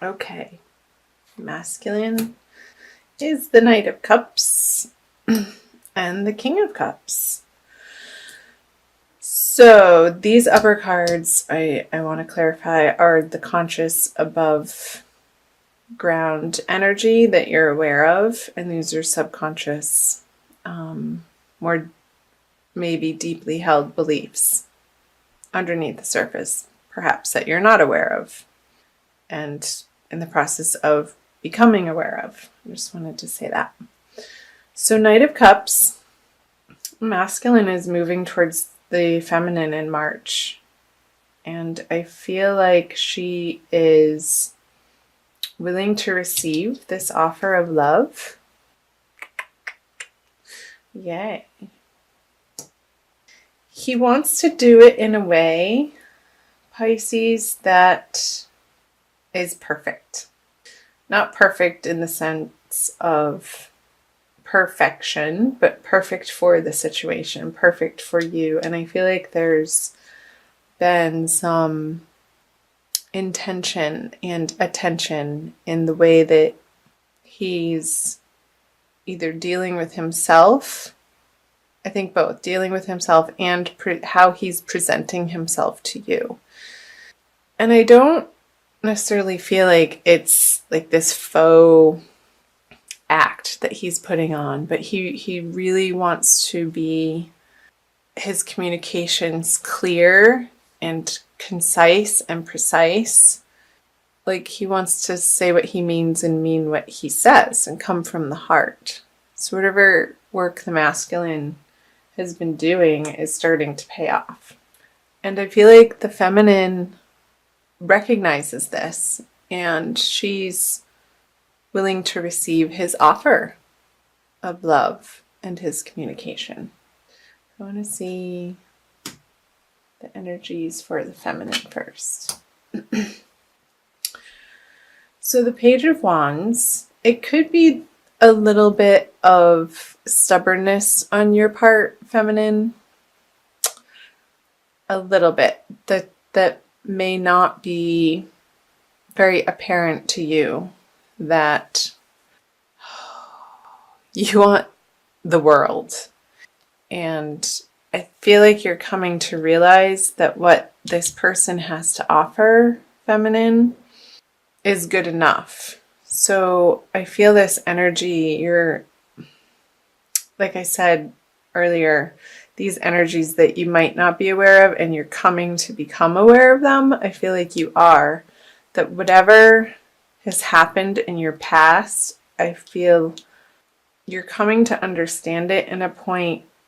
Okay. Masculine is the Knight of Cups and the King of Cups. So these upper cards, I want to clarify, are the conscious above ground energy that you're aware of, and these are subconscious, more maybe deeply held beliefs underneath the surface, perhaps, that you're not aware of and in the process of becoming aware of. I just wanted to say that. So Knight of Cups, masculine is moving towards the feminine in March. And I feel like she is willing to receive this offer of love. Yay. He wants to do it in a way, Pisces, that is perfect. Not perfect in the sense of perfection, but perfect for the situation, perfect for you. And I feel like there's been some intention and attention in the way that he's either dealing with himself, I think both, dealing with himself and how he's presenting himself to you. And I don't necessarily feel like it's like this faux act that he's putting on, but he really wants to be, his communications clear and concise and precise. Like he wants to say what he means and mean what he says and come from the heart. So whatever work the masculine has been doing is starting to pay off. And I feel like the feminine recognizes this and she's willing to receive his offer of love and his communication. I want to see the energies for the feminine first. So the Page of Wands, it could be a little bit of stubbornness on your part, feminine. A little bit. That may not be very apparent to you, that you want the world. And I feel like you're coming to realize that what this person has to offer, feminine, is good enough. So I feel this energy, you're, like I said earlier, these energies that you might not be aware of and you're coming to become aware of them, I feel like you are. That whatever has happened in your past, I feel you're coming to understand it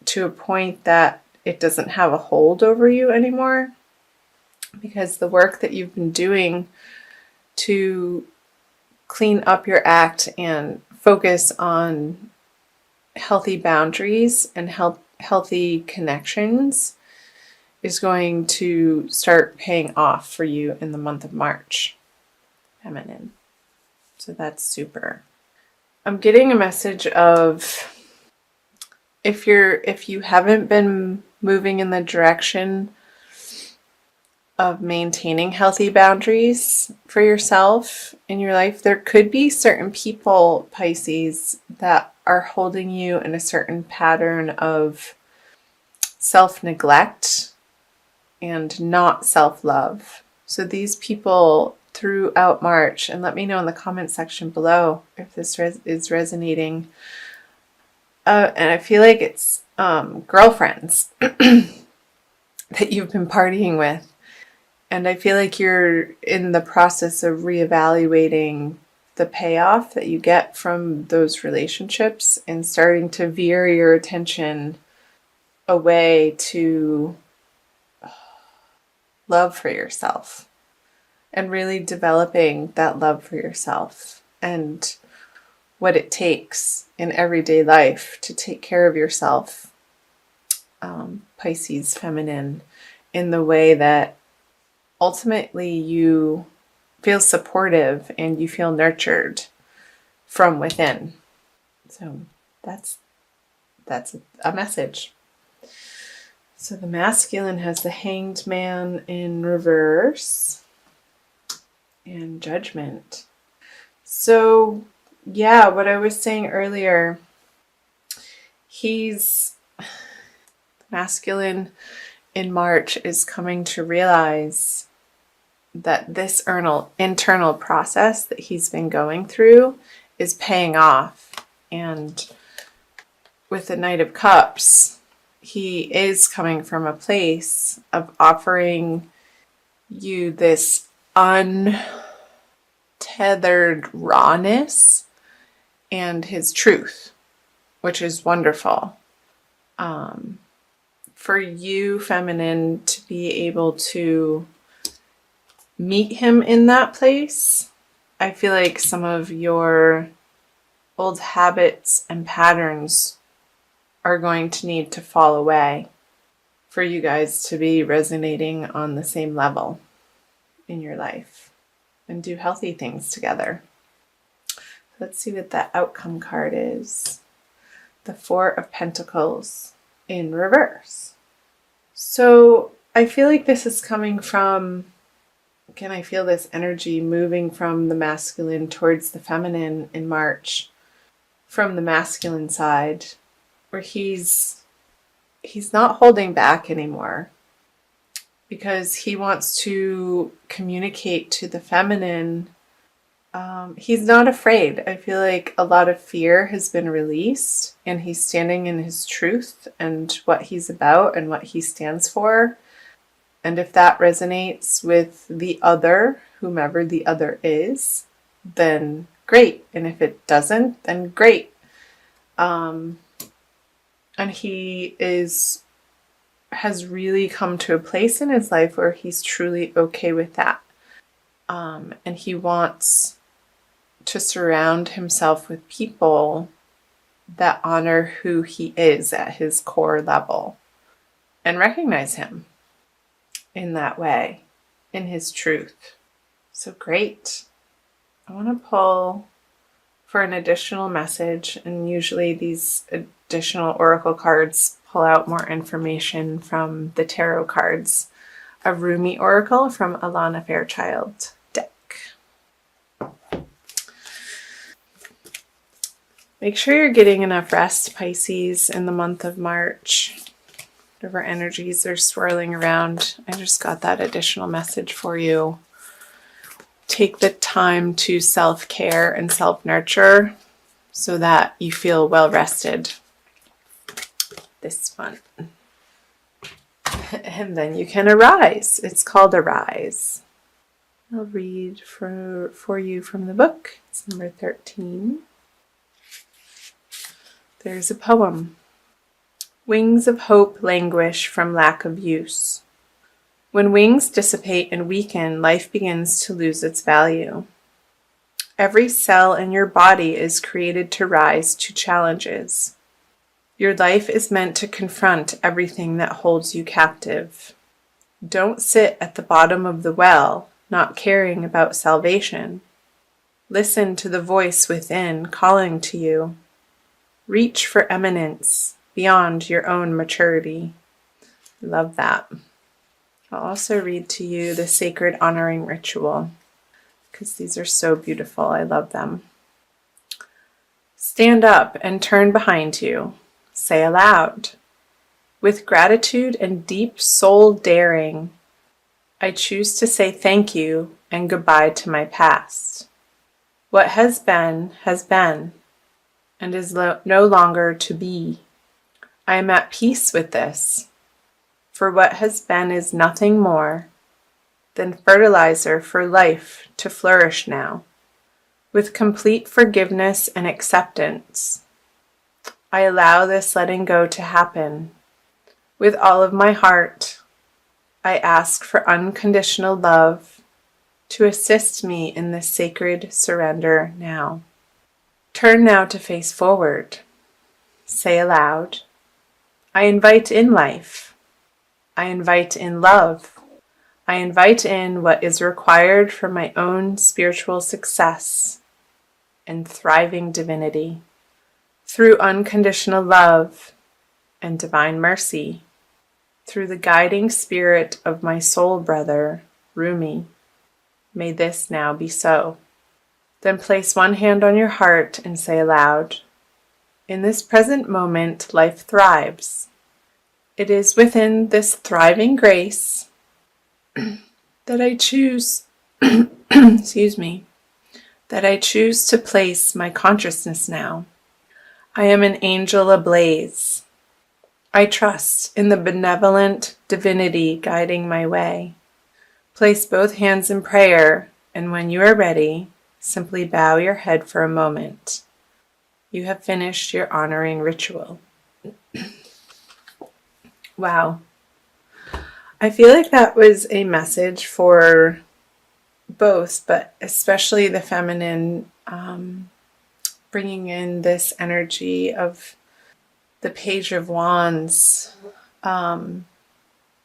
to a point that it doesn't have a hold over you anymore. Because the work that you've been doing to clean up your act and focus on healthy boundaries and healthy connections is going to start paying off for you in the month of March, feminine. So that's super. I'm getting a message of if you haven't been moving in the direction of maintaining healthy boundaries for yourself in your life, there could be certain people, Pisces, that are holding you in a certain pattern of self-neglect and not self-love. So these people throughout March, and let me know in the comment section below if this is resonating. And I feel like it's girlfriends that you've been partying with. And I feel like you're in the process of reevaluating the payoff that you get from those relationships and starting to veer your attention away to love for yourself and really developing that love for yourself and what it takes in everyday life to take care of yourself, Pisces feminine, in the way that ultimately you feel supportive and you feel nurtured from within. So that's a message. So the masculine has the Hanged Man in reverse. and judgment. So, yeah, what I was saying earlier, he's masculine in March is coming to realize that this internal process that he's been going through is paying off. And with the Knight of Cups, he is coming from a place of offering you this untethered rawness and his truth, which is wonderful. For you, feminine, to be able to meet him in that place, I feel like some of your old habits and patterns are going to need to fall away for you guys to be resonating on the same level in your life and do healthy things together. Let's see what that outcome card is. The Four of Pentacles in reverse. So I feel like this is coming from, again, I feel this energy moving from the masculine towards the feminine in March, from the masculine side, where he's not holding back anymore because he wants to communicate to the feminine. He's not afraid. I feel like a lot of fear has been released and he's standing in his truth and what he's about and what he stands for. And if that resonates with the other, whomever the other is, then great. And if it doesn't, then great. And he has really come to a place in his life where he's truly okay with that. And he wants to surround himself with people that honor who he is at his core level and recognize him in that way, in his truth. So great. I want to pull for an additional message, and usually these additional oracle cards pull out more information from the tarot cards. A Rumi Oracle from Alana Fairchild deck. Make sure you're getting enough rest, Pisces, in the month of March. Whatever energies are swirling around, I just got that additional message for you. Take the time to self-care and self-nurture so that you feel well rested this month. And then you can arise. It's called Arise. I'll read for you from the book. It's number 13. There's a poem. Wings of hope languish from lack of use. When wings dissipate and weaken, life begins to lose its value. Every cell in your body is created to rise to challenges. Your life is meant to confront everything that holds you captive. Don't sit at the bottom of the well, not caring about salvation. Listen to the voice within calling to you. Reach for eminence beyond your own maturity. Love that. I'll also read to you the sacred honoring ritual because these are so beautiful. I love them. Stand up and turn behind you. Say aloud. With gratitude and deep soul daring, I choose to say thank you and goodbye to my past. What has been and is no longer to be. I am at peace with this, for what has been is nothing more than fertilizer for life to flourish now. With complete forgiveness and acceptance, I allow this letting go to happen. With all of my heart, I ask for unconditional love to assist me in this sacred surrender now. Turn now to face forward. Say aloud, I invite in life. I invite in love. I invite in what is required for my own spiritual success and thriving divinity. Through unconditional love and divine mercy, through the guiding spirit of my soul brother, Rumi, May this now be so. Then place one hand on your heart and say aloud, in this present moment, life thrives. It is within this thriving grace that I choose, excuse me, that I choose to place my consciousness now. I am an angel ablaze. I trust in the benevolent divinity guiding my way. Place both hands in prayer, and when you are ready, simply bow your head for a moment. You have finished your honoring ritual. Wow. I feel like that was a message for both, but especially the feminine, bringing in this energy of the Page of Wands,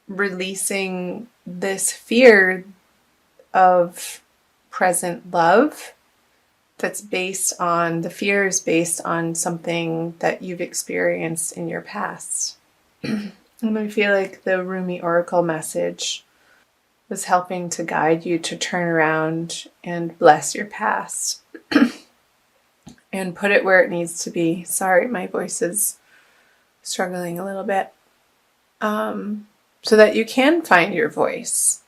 releasing this fear of present love that's based on, the fear is based on something that you've experienced in your past. And I feel like the Rumi Oracle message was helping to guide you to turn around and bless your past and put it where it needs to be. Sorry, my voice is struggling a little bit. So that you can find your voice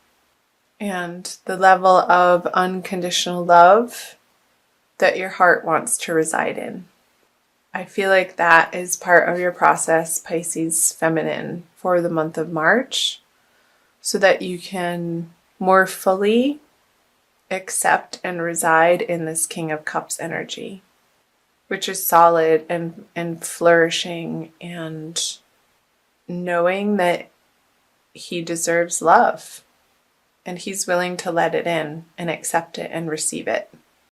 and the level of unconditional love that your heart wants to reside in. I feel like that is part of your process, Pisces feminine, for the month of March, so that you can more fully accept and reside in this King of Cups energy, which is solid and flourishing, and knowing that he deserves love and he's willing to let it in and accept it and receive it.